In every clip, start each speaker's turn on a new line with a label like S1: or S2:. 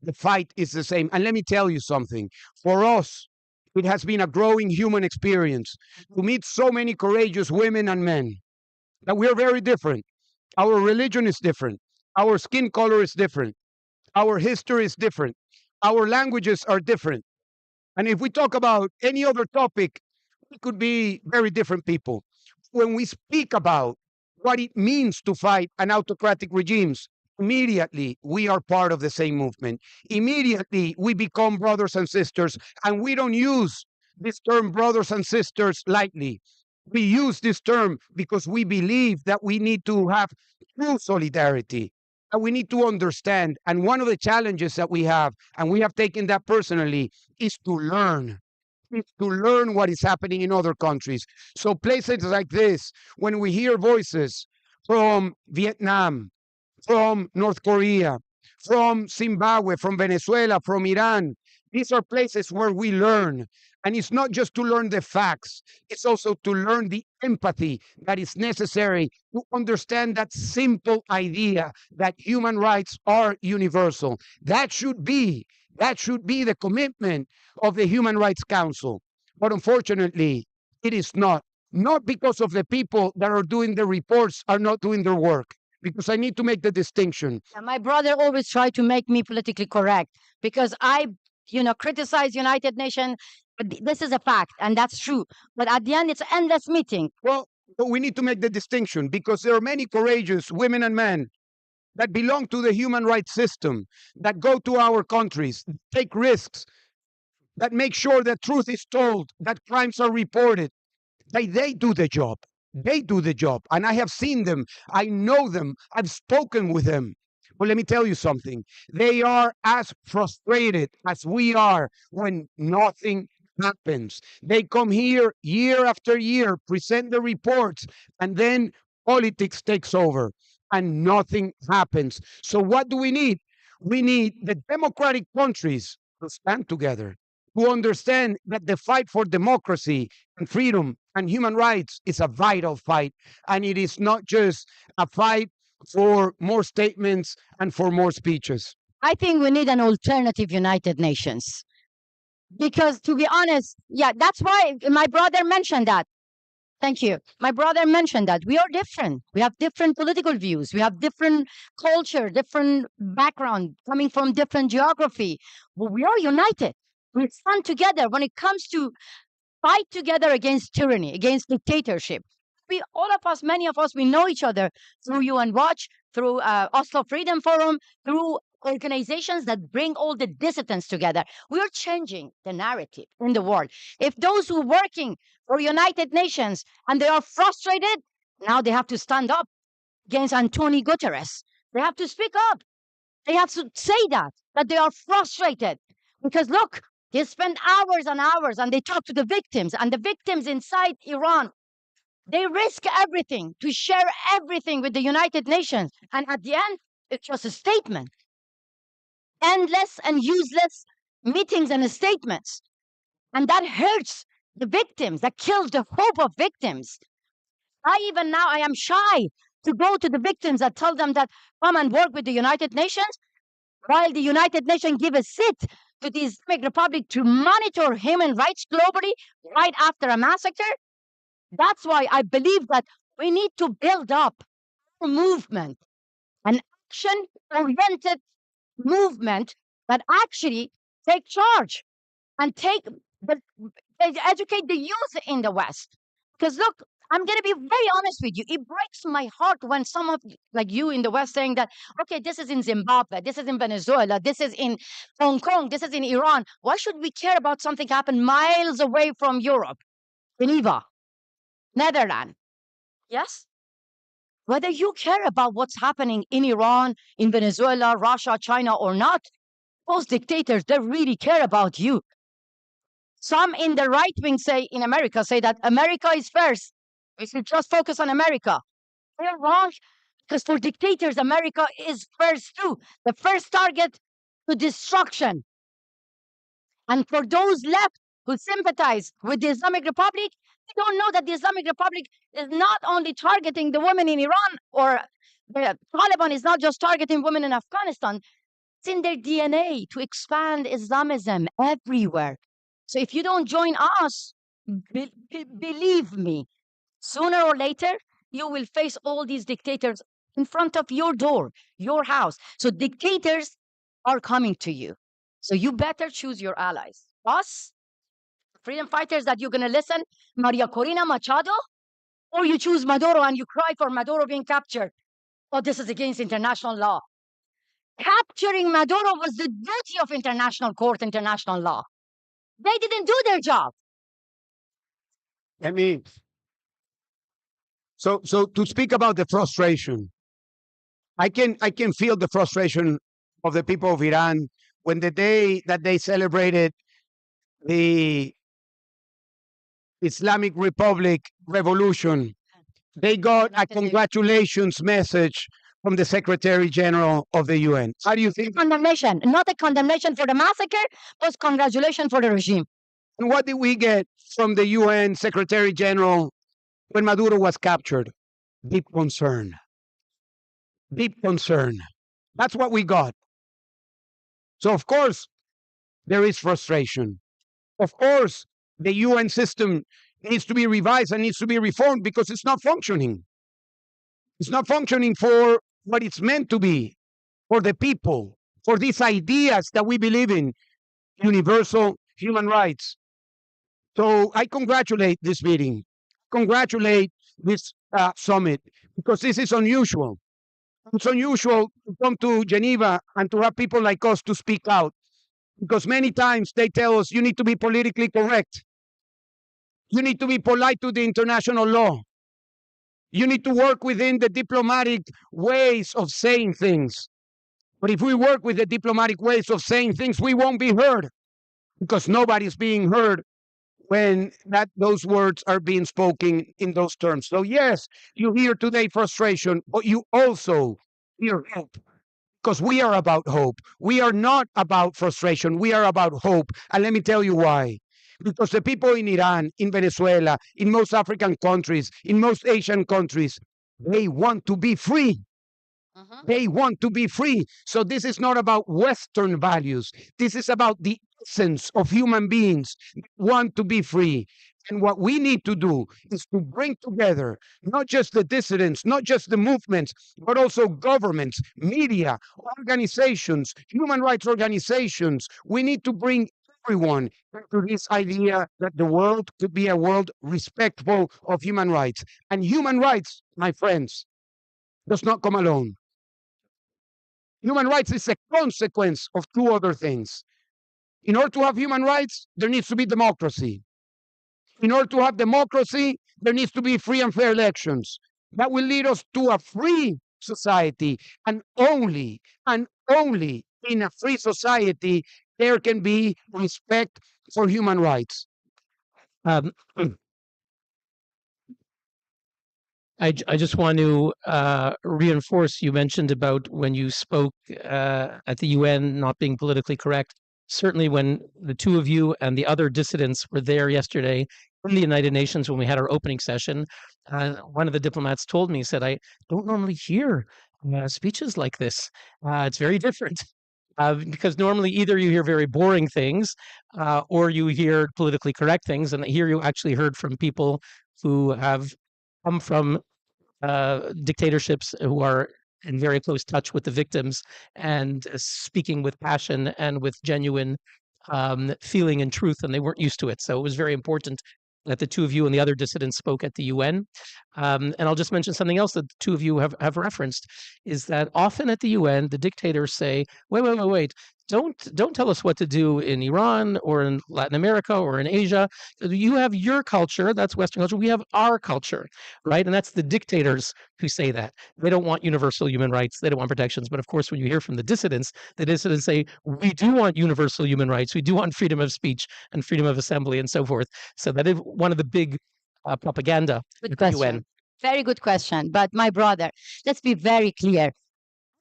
S1: the fight is the same. And let me tell you something. For us, it has been a growing human experience to meet so many courageous women and men that we are very different. Our religion is different. Our skin color is different. Our history is different. Our languages are different. And if we talk about any other topic, we could be very different people. When we speak about what it means to fight an autocratic regimes, immediately we are part of the same movement. Immediately we become brothers and sisters, and we don't use this term brothers and sisters lightly. We use this term because we believe that we need to have true solidarity, and we need to understand. And one of the challenges that we have, and we have taken that personally, is to learn. Is to learn what is happening in other countries. So places like this, when we hear voices from Vietnam, from North Korea, from Zimbabwe, from Venezuela, from Iran, these are places where we learn. And it's not just to learn the facts, it's also to learn the empathy that is necessary to understand that simple idea that human rights are universal. That should be the commitment of the Human Rights Council. But unfortunately, it is not. Not because of the people that are doing the reports are not doing their work. Because I need to make the distinction.
S2: My brother always tried to make me politically correct because I, criticize United Nations. But this is a fact, and that's true. But at the end, it's endless meeting.
S1: Well, but we need to make the distinction because there are many courageous women and men that belong to the human rights system, that go to our countries, take risks, that make sure that truth is told, that crimes are reported. They do the job. They do the job. And I have seen them. I know them. I've spoken with them. But let me tell you something. They are as frustrated as we are when nothing happens. They come here year after year, present the reports, and then politics takes over and nothing happens. So what do we need? We need the democratic countries to stand together, to understand that the fight for democracy and freedom and human rights is a vital fight. And it is not just a fight for more statements and for more speeches.
S2: I think we need an alternative United Nations. Because to be honest, yeah, that's why my brother mentioned that. Thank you. My brother mentioned that we are different. We have different political views. We have different culture, different background, coming from different geography. But we are united. We stand together when it comes to fight together against tyranny, against dictatorship. We, all of us, many of us, we know each other through UN Watch, through Oslo Freedom Forum, through organizations that bring all the dissidents together. We are changing the narrative in the world. If those who are working for United Nations and they are frustrated, now they have to stand up against Antonio Guterres. They have to speak up. They have to say that they are frustrated. Because look, they spend hours and hours and they talk to the victims, and the victims inside Iran, they risk everything to share everything with the United Nations. And at the end, it's just a statement. Endless and useless meetings and statements. And that hurts the victims, that kills the hope of victims. Even now, I am shy to go to the victims and tell them that come and work with the United Nations, while the United Nations give a seat to the Islamic Republic to monitor human rights globally right after a massacre. That's why I believe that we need to build up a movement, an action-oriented movement that actually take charge and educate the youth in the West. Because look, I'm going to be very honest with you. It breaks my heart when some of like you in the West saying that, okay, this is in Zimbabwe, this is in Venezuela, this is in Hong Kong, this is in Iran. Why should we care about something happen miles away from Europe, Geneva, Netherlands? Yes? Whether you care about what's happening in Iran, in Venezuela, Russia, China, or not, those dictators, they really care about you. Some in the right wing in America say that America is first. We should just focus on America. They're wrong, because for dictators, America is first too. The first target to destruction. And for those left who sympathize with the Islamic Republic, they don't know that the Islamic Republic is not only targeting the women in Iran, or the Taliban is not just targeting women in Afghanistan. It's in their DNA to expand Islamism everywhere. So if you don't join us, believe me, sooner or later, you will face all these dictators in front of your door, your house. So dictators are coming to you. So you better choose your allies. Us, freedom fighters that you're going to listen, Maria Corina Machado, or you choose Maduro and you cry for Maduro being captured. Oh, this is against international law. Capturing Maduro was the duty of international court, international law. They didn't do their job.
S1: I mean, so to speak about the frustration, I can feel the frustration of the people of Iran when the day that they celebrated the Islamic Republic revolution, they got a congratulations message from the Secretary General of the UN. How do you think?
S2: Condemnation, not a condemnation for the massacre, but congratulations for the regime.
S1: And what did we get from the UN Secretary General when Maduro was captured? Deep concern. Deep concern. That's what we got. So, of course, there is frustration. Of course, the UN system needs to be revised and needs to be reformed because it's not functioning. It's not functioning for what it's meant to be, for the people, for these ideas that we believe in, universal human rights. So I congratulate this meeting, congratulate this summit, because this is unusual. It's unusual to come to Geneva and to have people like us to speak out, because many times they tell us you need to be politically correct. You need to be polite to the international law. You need to work within the diplomatic ways of saying things. But if we work with the diplomatic ways of saying things, we won't be heard, because nobody's being heard when those words are being spoken in those terms. So yes, you hear today frustration, but you also hear hope, because we are about hope. We are not about frustration. We are about hope. And let me tell you why. Because the people in Iran, in Venezuela, in most African countries, in most Asian countries, they want to be free. They want to be free. So this is not about Western values. This is about the essence of human beings who want to be free. And what we need to do is to bring together not just the dissidents, not just the movements, but also governments, media, organizations, human rights organizations. We need to bring everyone to this idea that the world could be a world respectful of human rights. And human rights, my friends, does not come alone. Human rights is a consequence of two other things. In order to have human rights, there needs to be democracy. In order to have democracy, there needs to be free and fair elections. That will lead us to a free society. And only in a free society, there can be respect for human rights.
S3: Um, I just want to reinforce, you mentioned about when you spoke at the UN not being politically correct. Certainly when the two of you and the other dissidents were there yesterday in the United Nations when we had our opening session, one of the diplomats told me, he said, I don't normally hear speeches like this. It's very different. Because normally either you hear very boring things or you hear politically correct things. And here you actually heard from people who have come from dictatorships, who are in very close touch with the victims and speaking with passion and with genuine feeling and truth, and they weren't used to it. So it was very important that the two of you and the other dissidents spoke at the UN. And I'll just mention something else that the two of you have referenced, is that often at the UN, the dictators say, wait, don't tell us what to do in Iran or in Latin America or in Asia. You have your culture, that's Western culture. We have our culture, right? And that's the dictators who say that. They don't want universal human rights. They don't want protections. But of course, when you hear from the dissidents say, we do want universal human rights. We do want freedom of speech and freedom of assembly and so forth. So that is one of the big propaganda
S2: Good
S3: at the UN.
S2: question. Very good question. But my brother, let's be very clear.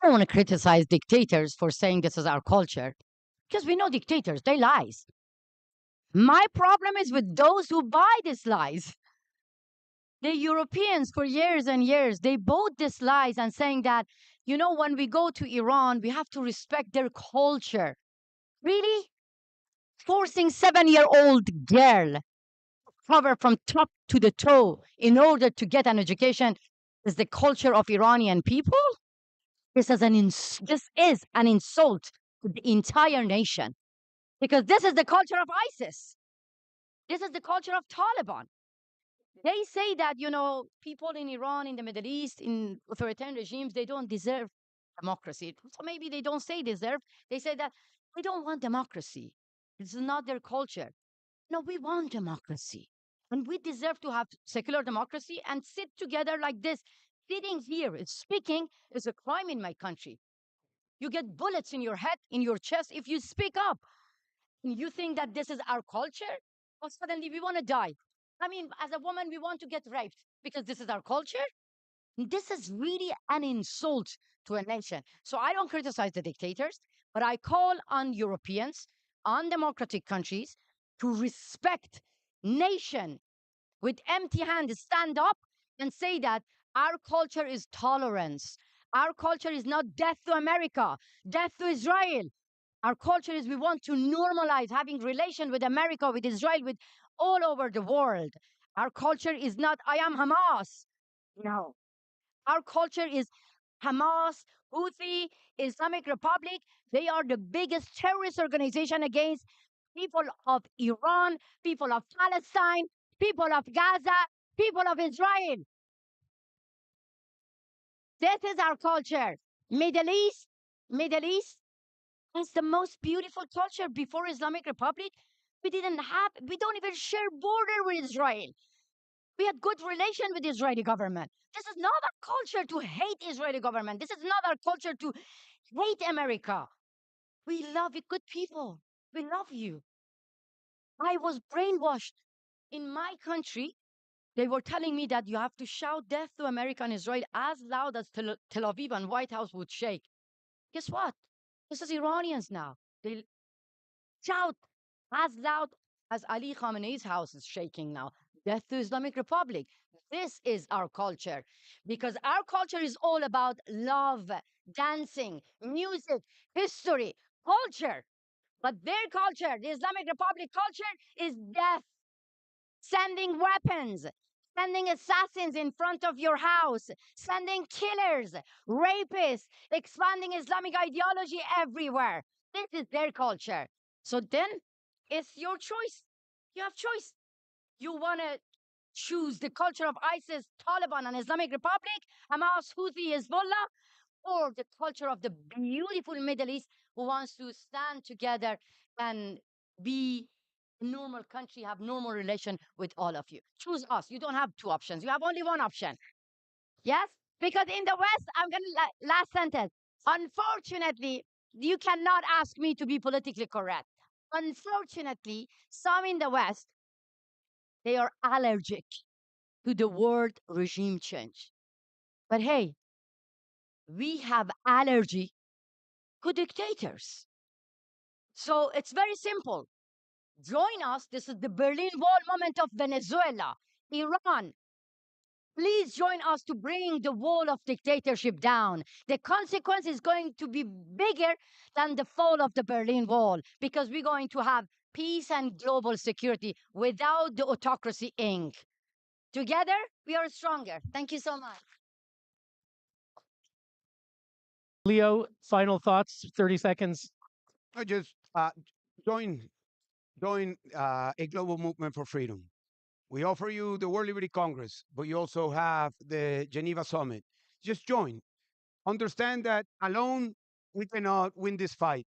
S2: I don't want to criticize dictators for saying this is our culture, because we know dictators, they lies. My problem is with those who buy these lies. The Europeans, for years and years, they bought these lies and saying that You know, when we go to Iran, we have to respect their culture. Really? Forcing 7-year-old girl cover from top to the toe in order to get an education is the culture of Iranian people? This is an insult to the entire nation because this is the culture of ISIS. This is the culture of Taliban. They say that, you know, people in Iran, in the Middle East, in authoritarian regimes, they don't deserve democracy. So maybe they don't say deserve. They say that we don't want democracy. This is not their culture. No, we want democracy. And we deserve to have secular democracy and sit together like this. Sitting here, speaking is a crime in my country. You get bullets in your head, in your chest if you speak up. And you think that this is our culture? Or suddenly we want to die. I mean, as a woman, we want to get raped because this is our culture. This is really an insult to a nation. So I don't criticize the dictators, but I call on Europeans, on democratic countries, to respect nation with empty hands, stand up and say that our culture is tolerance. Our culture is not death to America, death to Israel. Our culture is we want to normalize having relation with America, with Israel, with all over the world. Our culture is not I am Hamas. No. Our culture is Hamas, Houthi, Islamic Republic. They are the biggest terrorist organization against people of Iran, people of Palestine, people of Gaza, people of Israel. This is our culture. Middle East, Middle East is the most beautiful culture before Islamic Republic. We don't even share border with Israel. We had good relation with the Israeli government. This is not our culture to hate Israeli government. This is not our culture to hate America. We love you, good people. We love you. I was brainwashed in my country. They were telling me that you have to shout death to America and Israel as loud as Tel Aviv and White House would shake. Guess what? This is Iranians now. They shout as loud as Ali Khamenei's house is shaking now. Death to Islamic Republic. This is our culture because our culture is all about love, dancing, music, history, culture. But their culture, the Islamic Republic culture, is death, sending weapons, sending assassins in front of your house, sending killers, rapists, expanding Islamic ideology everywhere. This is their culture. So then it's your choice. You have choice. You want to choose the culture of ISIS, Taliban, and Islamic Republic, Hamas, Houthi, Hezbollah, or the culture of the beautiful Middle East who wants to stand together and be a normal country, have normal relation with all of you. Choose us. You don't have two options. You have only one option. Yes? Because in the West, I'm going to, last sentence. Unfortunately, you cannot ask me to be politically correct. Unfortunately, some in the West, they are allergic to the word regime change. But hey, we have allergy to dictators. So it's very simple. Join us. This is the Berlin Wall moment of Venezuela, Iran. Please join us to bring the wall of dictatorship down. The consequence is going to be bigger than the fall of the Berlin Wall because we're going to have peace and global security without the autocracy ink. Together, we are stronger. Thank you so much.
S3: Leo, final thoughts, 30 seconds.
S1: I just join a global movement for freedom. We offer you the World Liberty Congress, but you also have the Geneva Summit. Just join. Understand that alone we cannot win this fight.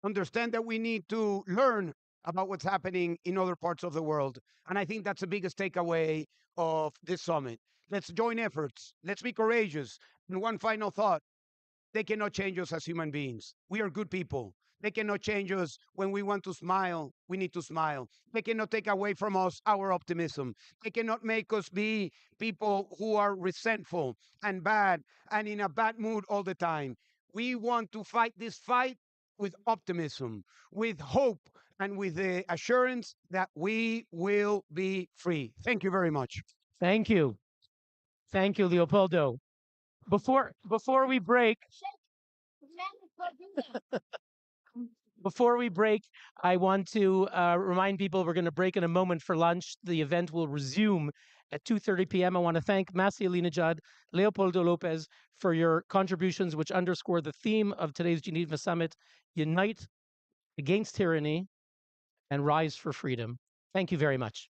S1: Understand that we need to learn about what's happening in other parts of the world. And I think that's the biggest takeaway of this summit. Let's join efforts. Let's be courageous. And one final thought: they cannot change us as human beings. We are good people. They cannot change us when we want to smile. We need to smile. They cannot take away from us our optimism. They cannot make us be people who are resentful and bad and in a bad mood all the time. We want to fight this fight with optimism, with hope, and with the assurance that we will be free. Thank you very much.
S3: Thank you. Thank you, Leopoldo. Before we break, before we break, I want to remind people we're going to break in a moment for lunch. The event will resume at 2:30 p.m. I want to thank Masi Alinejad, Leopoldo Lopez for your contributions, which underscore the theme of today's Geneva Summit: unite against tyranny and rise for freedom. Thank you very much.